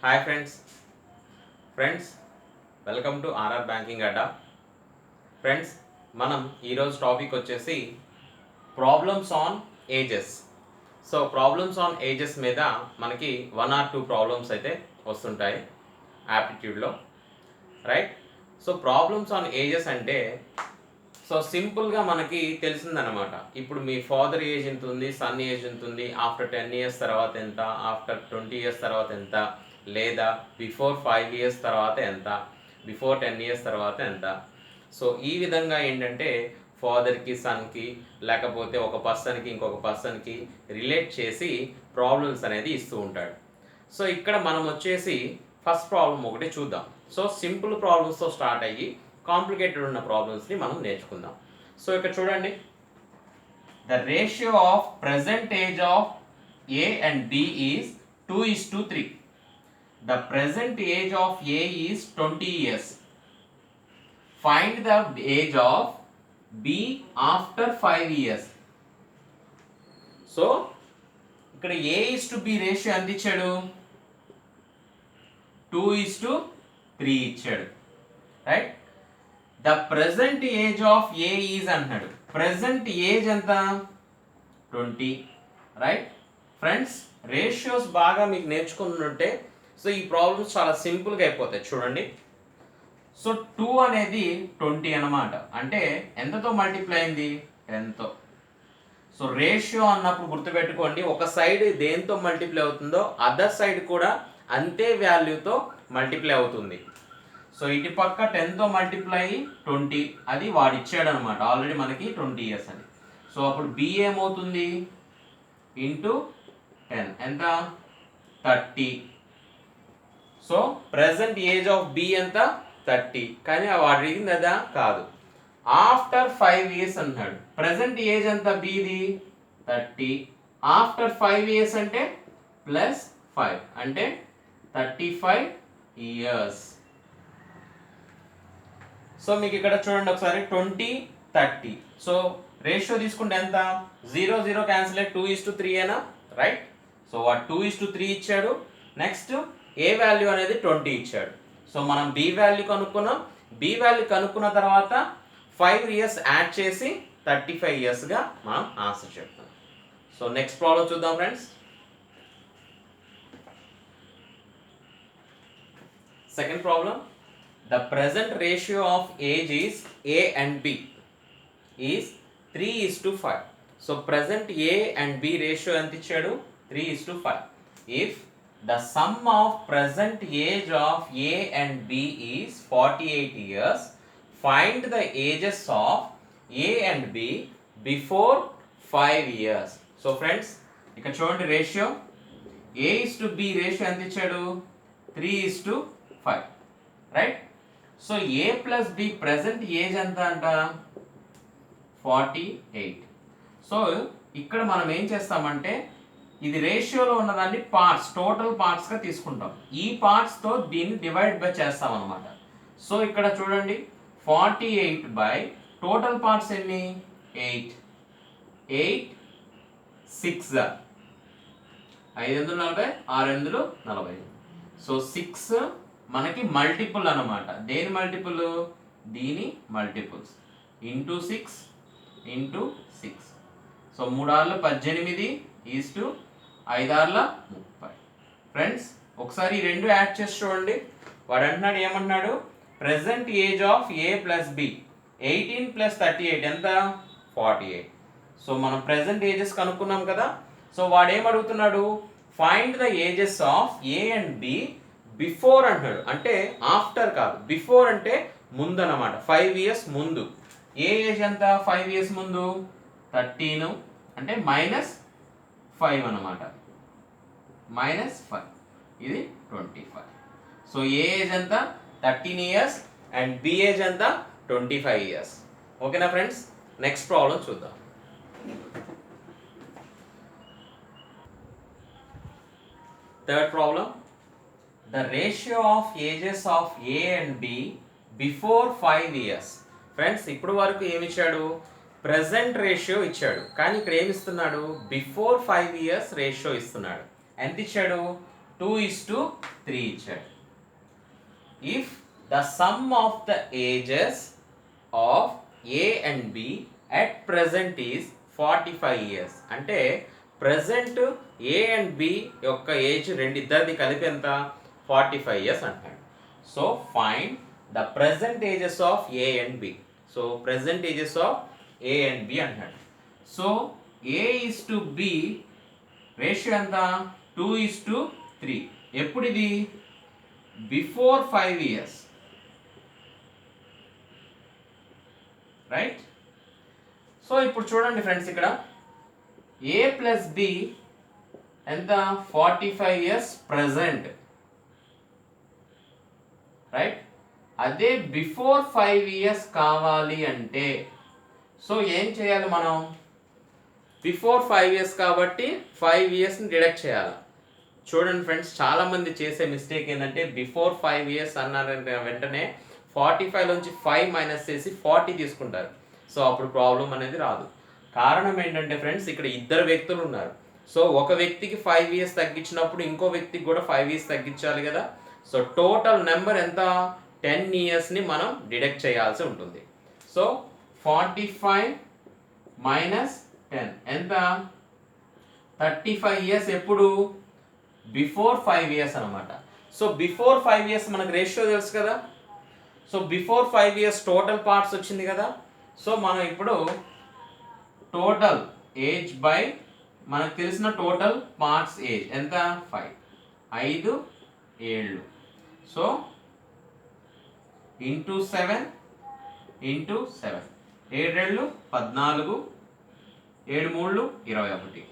Hi friends welcome to RR banking అడ్డా. Friends, మనం ఈరోజు టాపిక్ వచ్చేసి problems on ages. So problems on ages మీద మనకి 1 or 2 ప్రాబ్లమ్స్ అయితే వస్తుంటాయి యాప్టిట్యూడ్లో, right? So problems on ages అంటే సింపుల్గా మనకి తెలిసిందనమాట. ఇప్పుడు మీ ఫాదర్ ఏజ్ ఎంత ఉంది, సన్ ఏజ్ ఎంత ఉంది, ఆఫ్టర్ 10 years తర్వాత ఎంత, ఆఫ్టర్ 20 years తర్వాత ఎంత, లేదా బిఫోర్ 5 years తర్వాత ఎంత, బిఫోర్ 10 years తర్వాత ఎంత. సో ఈ విధంగా ఏంటంటే ఫాదర్కి సన్కి లేకపోతే ఒక పర్సన్కి ఇంకొక పర్సన్కి రిలేట్ చేసి ప్రాబ్లమ్స్ అనేది ఇస్తూ ఉంటాడు. సో ఇక్కడ మనం వచ్చేసి ఫస్ట్ ప్రాబ్లం ఒకటి చూద్దాం. సో సింపుల్ ప్రాబ్లమ్స్తో స్టార్ట్ అయ్యి కాంప్లికేటెడ్ ఉన్న ప్రాబ్లమ్స్ని మనం నేర్చుకుందాం. సో ఇక్కడ చూడండి, the ratio of present age of A and B is 2:3. The present age of A is 20 years. Find the age of B after 5 years. So, ఇక్కడ A is to B ratio ఎంత ఇచ్చాడు? 2:3 ఇచ్చాడు, right? The present age of A is అంటున్నాడు. present age ఎంత? 20, right? Friends, ratios బాగా మీకు నేర్చుకున్నట్టే so ఈ problems చాలా సింపుల్గా అయిపోతాయి. చూడండి, సో 2 అనేది 20 అనమాట, అంటే ఎంతతో మల్టిప్లై అయింది? 10తో. సో రేషియో అన్నప్పుడు గుర్తుపెట్టుకోండి, ఒక సైడ్ దేంతో మల్టిప్లై అవుతుందో అదర్ సైడ్ కూడా అంతే వాల్యూతో మల్టిప్లై అవుతుంది. సో ఇటు పక్క 10తో మల్టిప్లై 20, అది వాడు ఇచ్చాడు అనమాట ఆల్రెడీ మనకి 20 years అని. సో అప్పుడు బి ఏమవుతుంది? ఇంటూ 10 ఎంత? 30. So present age of B ఎంత? 30. కానీ వాడు అడిగింది అదా? కాదు. ఆఫ్టర్ 5 years అన్నాడు. ప్రెసెంట్ ఏజ్ ఎంత బిది? 30. ఆఫ్టర్ 5 years అంటే ప్లస్ 5 అంటే 35 years. సో మీకు ఇక్కడ చూడండి ఒకసారి, 20, 30. సో రేషియో తీసుకుంటే ఎంత? 0, 0 క్యాన్సిల్ అయ్యి 2:3 ఏనా, రైట్? సో వాడు 2:3 ఇచ్చాడు. నెక్స్ట్ ఏ వాల్యూ అనేది 20 ఇచ్చాడు. సో మనం బి వాల్యూ కనుక్కున్నాం. బి వాల్యూ కనుక్కున్న తర్వాత 5 years యాడ్ చేసి 35 yearsగా మనం ఆన్సర్ చెప్తాం. సో నెక్స్ట్ ప్రాబ్లం చూద్దాం friends. Second problem, the present ratio of age is A and B is 3:5. So present A and B ratio ఎంత ఇచ్చాడు? 3:5. If the sum of present age of A and B is 48 years, find the ages of A and B before 5 years. So friends, ఇక్కడ చూడండి, ratio A is to B ratio ఎంత ఇచ్చాడు? 3:5, right? So A plus B present age ఎంత అంట? 48. So ఇక్కడ మనం ఏం చేస్తామంటే ఇది రేషియోలో ఉన్నదాన్ని పార్ట్స్, టోటల్ పార్ట్స్గా తీసుకుంటాం. ఈ పార్ట్స్తో దీన్ని డివైడ్ బై చేస్తాం అనమాట. సో ఇక్కడ చూడండి, 48 బై టోటల్ పార్ట్స్ ఎన్ని? 8. 8 6 540, 640. సో 6 మనకి మల్టిపుల్ అనమాట. దేని మల్టిపుల్? దీని multiples. Into 6 into 6. So 3 18 is to 5 30. Friends, ఒకసారి ఈ రెండు యాడ్ చేసి చూడండి. వాడు అంటున్నాడు, ఏమన్నాడు? Present age of A plus B 18 + 38 ఎంత? 48. సో మనం ప్రెసెంట్ ఏజెస్ కనుక్కున్నాం కదా. సో వాడు ఏం అడుగుతున్నాడు? Find the ages of A and B before అంటున్నాడు, అంటే ఆఫ్టర్ కాదు, బిఫోర్ అంటే ముందు అన్నమాట, 5 years ముందు. ఏ ఏజ్ ఎంత 5 years ముందు? 13, అంటే -5 అన్నమాట. -5, ఇది 25. సో ఏ ఏజ్ ఎంత? 13 years అండ్ బి ఏజ్ ఎంత? 25 years. ఓకేనా ఫ్రెండ్స్? నెక్స్ట్ ప్రాబ్లం చూద్దాం. Third problem, the ratio of ages of A and B before 5 years. Friends, ఇప్పుడు వరకు ఏమి ఇచ్చాడు? ప్రెసెంట్ రేషియో ఇచ్చాడు, కానీ ఇక్కడ ఏమి ఇస్తున్నాడు? బిఫోర్ 5 years రేషియో ఇస్తున్నాడు. ఎంత ఇచ్చాడు? 2:3 ఇచ్చాడు. If the sum of the ages of A and B at present is 45 years. అంటే ప్రెజెంట్ ఏ అండ్ బి యొక్క ఏజ్ ఇద్దరిది కలిపి ఎంత 45 years అంటాడు. So find the present ages of A and B. So present ages of A and B అంటాడు. So A:B ratio ఎంత 2:3. ఎప్పుడు ఇది బిఫోర్ 5 years, రైట్? సో ఇప్పుడు చూడండి ఫ్రెండ్స్, ఇక్కడ A ప్లస్ బి ఎంత 45 years ప్రెజెంట్, రైట్? అదే బిఫోర్ 5 years కావాలి అంటే సో ఏం చేయాలి మనం? బిఫోర్ 5 years కాబట్టి 5 yearsని డిడక్ట్ చేయాలి. చూడండి ఫ్రెండ్స్, చాలామంది చేసే మిస్టేక్ ఏంటంటే బిఫోర్ 5 years అన్నారంటే వెంటనే 45 నుంచి 5 మైనస్ చేసి 40 తీసుకుంటారు. సో అప్పుడు ప్రాబ్లం అనేది రాదు. కారణం ఏంటంటే ఫ్రెండ్స్, ఇక్కడ ఇద్దరు వ్యక్తులు ఉన్నారు. సో ఒక వ్యక్తికి 5 years తగ్గించినప్పుడు ఇంకో వ్యక్తికి కూడా 5 years తగ్గించాలి కదా. సో టోటల్ నెంబర్ ఎంత 10 yearsని మనం డిడక్ట్ చేయాల్సి ఉంటుంది. సో 45 మైనస్ 10 ఎంత 35 years. ఎప్పుడు బిఫోర్ 5 years అనమాట. సో బిఫోర్ 5 years మనకు రేషియో తెలుసు కదా. So before 5 years total parts వచ్చింది కదా. సో మనం ఇప్పుడు టోటల్ ఏజ్ బై మనకు తెలిసిన టోటల్ పార్ట్స్ ఏజ్ ఎంత 5 7. So into 7 7 7 14 7 3 21.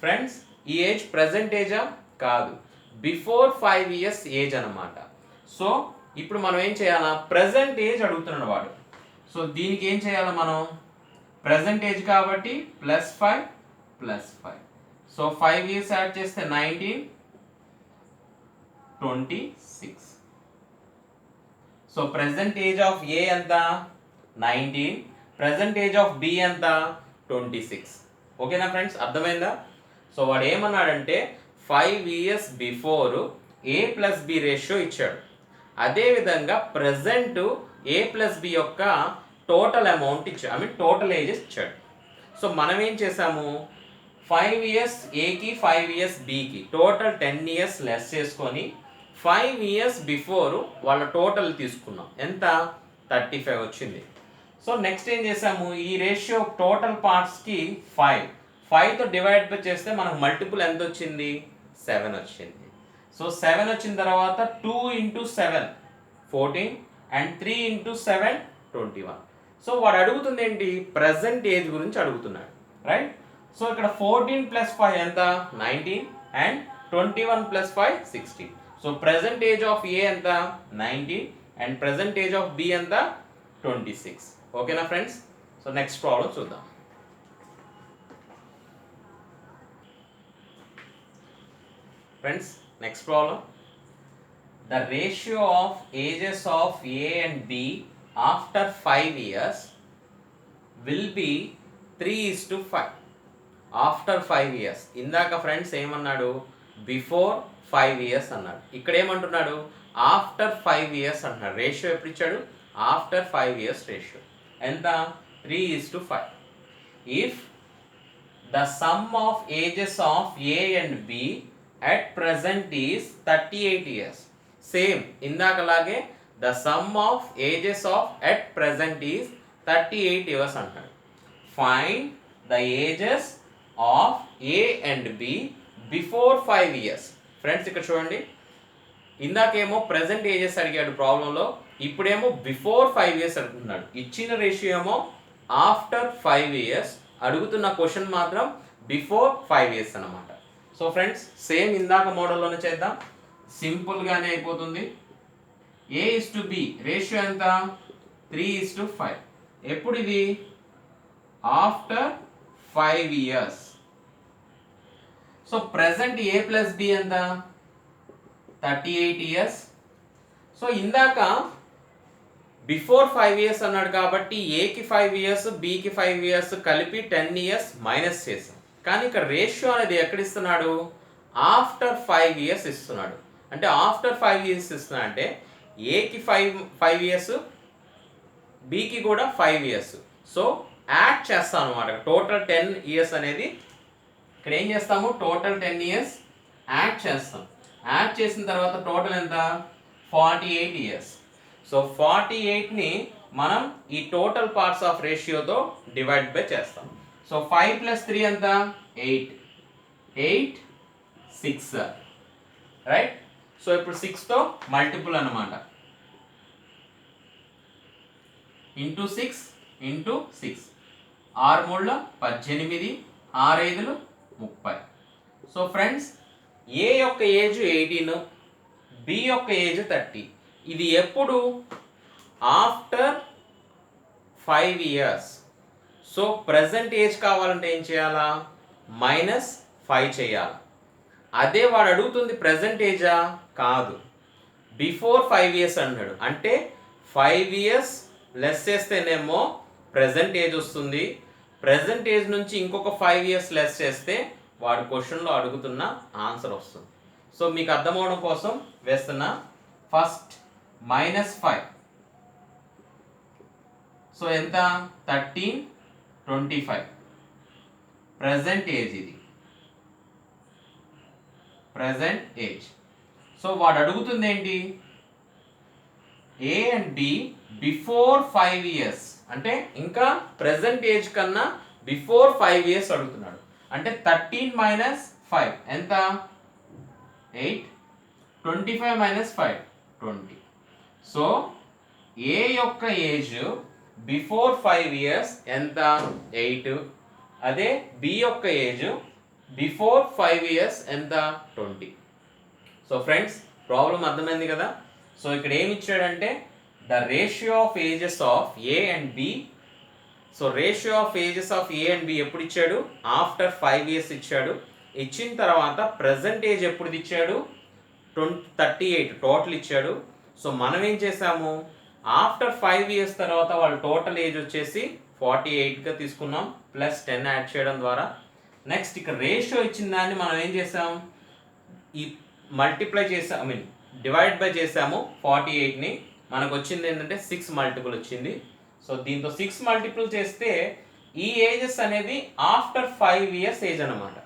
ఫ్రెండ్స్, ఈ ఏజ్ ప్రెజెంట్ ఏజా కాదు, బిఫోర్ 5 years ఏజ్ అనమాట. సో ఇప్పుడు మనం ఏం చేయాలా? ప్రెజెంట్ ఏజ్ అడుగుతున్నాడు వాడు. సో దీనికి ఏం చేయాలి మనం? ప్రెజెంట్ ఏజ్ కాబట్టి +5 +5. సో 5 years యాడ్ చేస్తే 19 26. So present age of A ఎంత 19, ప్రెజెంట్ ఏజ్ ఆఫ్ బి ఎంత 26. ఓకేనా ఫ్రెండ్స్, అర్థమైందా? సో వాడు ఏమన్నాడంటే 5 years బిఫోర్ ఏ ప్లస్ బి రేషియో ఇచ్చాడు. అదేవిధంగా ప్రెజెంట్ ఏ ప్లస్ బి యొక్క టోటల్ అమౌంట్ ఇచ్చాడు, టోటల్ ఏజెస్ ఇచ్చాడు. సో మనం ఏం చేసాము? 5 years ఏకి 5 years బికి టోటల్ 10 years లెస్ చేసుకొని 5 years బిఫోర్ వాళ్ళ టోటల్ తీసుకున్నాం. ఎంత 35 వచ్చింది. సో నెక్స్ట్ ఏం చేసాము? ఈ రేషియో టోటల్ పార్ట్స్కి 5తో డివైడ్ చేస్తే మనకు మల్టిపుల్ ఎంత వచ్చింది? 7 వచ్చింది. సో 7 వచ్చిన తర్వాత 2 into 7 14 and 3 into 7 21. సో వాడు అడుగుతుంది ఏంటి? ప్రెజెంట్ ఏజ్ గురించి అడుగుతున్నాడు, రైట్? సో ఇక్కడ 14 + 5 ఎంత 19 and 21 + 5 16. So present age of A ఎంత 19 and present age of B ఎంత 26. ఓకేనా ఫ్రెండ్స్? సో నెక్స్ట్ ప్రాబ్లం చూద్దాం. Friends, next problem. The ratio of ages of A and B after 5 years will be 3:5. After 5 years. ఇందాక friends ఏమన్నాడు? Before 5 years అన్నాడు. ఇక్కడ ఏమంటున్నాడు? After 5 years అంటున్నాడు. Ratio ఎప్పుడు ఇచ్చాడు? ఆఫ్టర్ 5 years రేషియో ఎంత 3:5. If the sum of ages of A and B at present is 38 years. Same ఇందాకలాగే the sum of ages of at present is 38 years అంటాడు. Find the ages of A and B before 5 years. Friends ఇక్కడ చూడండి, ఇందాకేమో present ages అడిగాడు ప్రాబ్లంలో, ఇప్పుడేమో before 5 years అడుగుతున్నాడు. ఇచ్చిన ratio ఏమో after 5 years, అడుగుతున్న క్వశ్చన్ మాత్రం బిఫోర్ 5 years అన్నమాట. సో ఫ్రెండ్స్, సేమ్ ఇందాక మోడల్లోనే చేద్దాం, సింపుల్గానే అయిపోతుంది. A:B రేషియో ఎంత 3:5. ఎప్పుడు ఇది? After 5 years. So present A + B ఎంత 38 years. సో ఇందాక బిఫోర్ 5 years అన్నాడు కాబట్టి ఏకి 5 years బికి 5 years కలిపి 10 years మైనస్ చేసాం. కానీ ఇక్కడ రేషియో అనేది ఎక్కడ ఇస్తున్నాడు? ఆఫ్టర్ 5 ఇయర్స్ ఇస్తున్నాడు. అంటే ఆఫ్టర్ 5 ఇయర్స్ ఇస్తున్నా అంటే ఏకి 5 ఇయర్స్, బికి కూడా 5 ఇయర్స్. సో యాడ్ చేస్తాం అనమాట. టోటల్ 10 ఇయర్స్ అనేది ఇక్కడ ఏం చేస్తాము, టోటల్ 10 ఇయర్స్ యాడ్ చేస్తాం. యాడ్ చేసిన తర్వాత టోటల్ ఎంత, 48 ఇయర్స్. సో 48ని మనం ఈ టోటల్ పార్ట్స్ ఆఫ్ రేషియోతో డివైడ్ బై చేస్తాం. సో 5 + 3 ఎంత, 8, 8, 6, రైట్. సో ఇప్పుడు 6తో మల్టిపుల్ అనమాట. Into 6 into 6, 6 3 18, 6 5 30. సో ఫ్రెండ్స్, ఏ యొక్క ఏజ్ 18, బి యొక్క ఏజ్ 30. ఇది ఎప్పుడు, after 5 years. So present age కావాలంటే ఏం చేయాలా, -5 చేయాలి. అదే వాడు అడుగుతుంది ప్రజెంట్ ఏజా, కాదు, బిఫోర్ 5 ఇయర్స్ అన్నాడు. అంటే 5 ఇయర్స్ లెస్ చేస్తేనేమో ప్రజెంట్ ఏజ్ వస్తుంది. ప్రజెంట్ ఏజ్ నుంచి ఇంకొక 5 ఇయర్స్ లెస్ చేస్తే వాడు క్వశ్చన్లో అడుగుతున్న ఆన్సర్ వస్తుంది. సో మీకు అర్థమవడం కోసం వేస్తున్నా. ఫస్ట్ -5. సో ఎంత, 13, 25. ప్రజెంట్ ఏజ్ ఇది, ప్రజెంట్ ఏజ్. సో వాడు అడుగుతుంది ఏంటి, A and B before 5 years. అంటే ఇంకా ప్రజెంట్ ఏజ్ కన్నా బిఫోర్ 5 ఇయర్స్ అడుగుతున్నాడు. అంటే 13 - 5 ఎంత, 8, 25 - 5 20. సో ఏ యొక్క ఏజ్ బిఫోర్ 5 ఇయర్స్ ఎంత, 8. అదే బి యొక్క ఏజ్ బిఫోర్ 5 ఇయర్స్ ఎంత, 20. సో ఫ్రెండ్స్, ప్రాబ్లం అర్థమైంది కదా. సో ఇక్కడ ఏమి ఇచ్చాడంటే the ratio of ages of A and B. So ratio of ages of A and B ఎప్పుడు ఇచ్చాడు, ఆఫ్టర్ 5 ఇయర్స్ ఇచ్చాడు. ఇచ్చిన తర్వాత ప్రజెంట్ ఏజ్ ఎప్పుడు ఇచ్చాడు, 38 టోటల్ ఇచ్చాడు. సో మనం ఏం చేసాము, ఆఫ్టర్ 5 ఇయర్స్ తర్వాత వాళ్ళ టోటల్ ఏజ్ వచ్చేసి 48గా తీసుకున్నాం, +10 యాడ్ చేయడం ద్వారా. నెక్స్ట్ ఇక్కడ రేషియో ఇచ్చిన దాన్ని మనం ఏం చేసాం, ఈ మల్టిప్లై చేసాం, డివైడ్ బై చేసాము 48ని. మనకు వచ్చింది ఏంటంటే 6 మల్టిపుల్ వచ్చింది. సో దీంతో 6 మల్టిపుల్ చేస్తే ఈ ఏజెస్ అనేది ఆఫ్టర్ 5 ఇయర్స్ ఏజ్ అనమాట,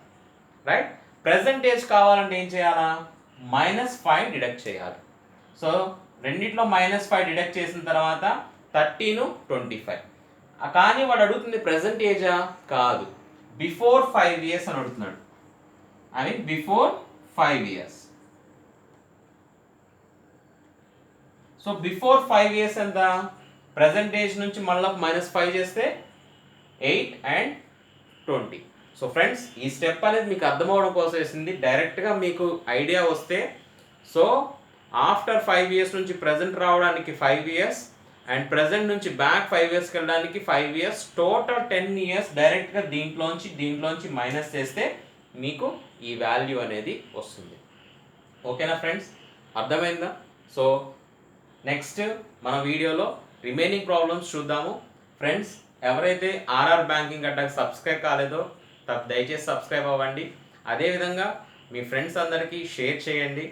రైట్. ప్రెసెంట్ ఏజ్ కావాలంటే ఏం చేయాలా, -5 డిడక్ట్ చేయాలి. సో రెండిట్లో -5 డిడక్ట్ చేసిన తర్వాత 13, 25. కానీ వాడు అడుగుతుంది ప్రెసెంట్ ఏజా, కాదు, బిఫోర్ 5 ఇయర్స్ అని అడుగుతున్నాడు. Before 5 years. So before 5 years ఎంత, ప్రెసెంట్ ఏజ్ నుంచి మళ్ళీ -5 చేస్తే 8 and 20. సో ఫ్రెండ్స్, ఈ స్టెప్ అనేది మీకు అర్థమవడం కోసం వేసింది. డైరెక్ట్గా మీకు ఐడియా వస్తే, సో ఆఫ్టర్ 5 ఇయర్స్ నుంచి ప్రజెంట్ రావడానికి 5 ఇయర్స్ అండ్ ప్రజెంట్ నుంచి బ్యాక్ 5 ఇయర్స్కి వెళ్ళడానికి 5 ఇయర్స్, టోటల్ 10 ఇయర్స్ డైరెక్ట్గా దీంట్లోంచి మైనస్ చేస్తే మీకు ఈ వాల్యూ అనేది వస్తుంది. ఓకేనా ఫ్రెండ్స్, అర్థమైందా? సో నెక్స్ట్ మన వీడియోలో రిమైనింగ్ ప్రాబ్లమ్స్ చూద్దాము. ఫ్రెండ్స్, ఎవరైతే ఆర్ఆర్ బ్యాంకింగ్ అడ్డాకి సబ్స్క్రైబ్ కాలేదో దయచేసి సబ్స్క్రైబ్ అవ్వండి. అదేవిధంగా మీ ఫ్రెండ్స్ అందరికీ షేర్ చేయండి,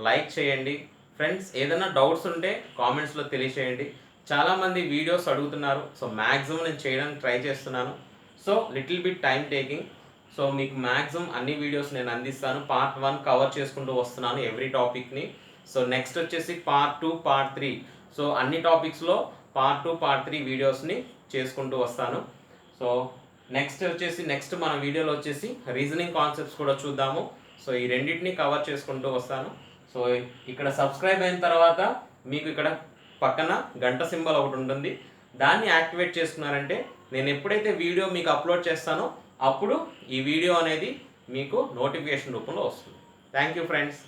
లైక్ చేయండి. ఫ్రెండ్స్, ఏదైనా డౌట్స్ ఉంటే కామెంట్స్లో తెలియచేయండి. చాలామంది వీడియోస్ అడుగుతున్నారు. సో మ్యాక్సిమం నేను చేయడానికి ట్రై చేస్తున్నాను. So little bit time taking. So మీకు మ్యాక్సిమం అన్ని వీడియోస్ నేను అందిస్తాను. పార్ట్ 1 కవర్ చేసుకుంటూ వస్తున్నాను ఎవ్రీ టాపిక్ని. సో నెక్స్ట్ వచ్చేసి పార్ట్ 2, పార్ట్ 3. సో అన్ని టాపిక్స్లో పార్ట్ 2, పార్ట్ 3 వీడియోస్ని చేసుకుంటూ వస్తాను. సో నెక్స్ట్ మన వీడియోలో వచ్చేసి రీజనింగ్ కాన్సెప్ట్స్ కూడా చూద్దాము. సో ఈ రెండింటిని కవర్ చేసుకుంటూ వస్తాను. సో ఇక్కడ సబ్స్క్రైబ్ అయిన తర్వాత మీకు ఇక్కడ పక్కన గంట సింబల్ ఒకటి ఉంటుంది, దాన్ని యాక్టివేట్ చేసుకున్నారంటే నేను ఎప్పుడైతే వీడియో మీకు అప్లోడ్ చేస్తానో అప్పుడు ఈ వీడియో అనేది మీకు నోటిఫికేషన్ రూపంలో వస్తుంది. Thank you friends.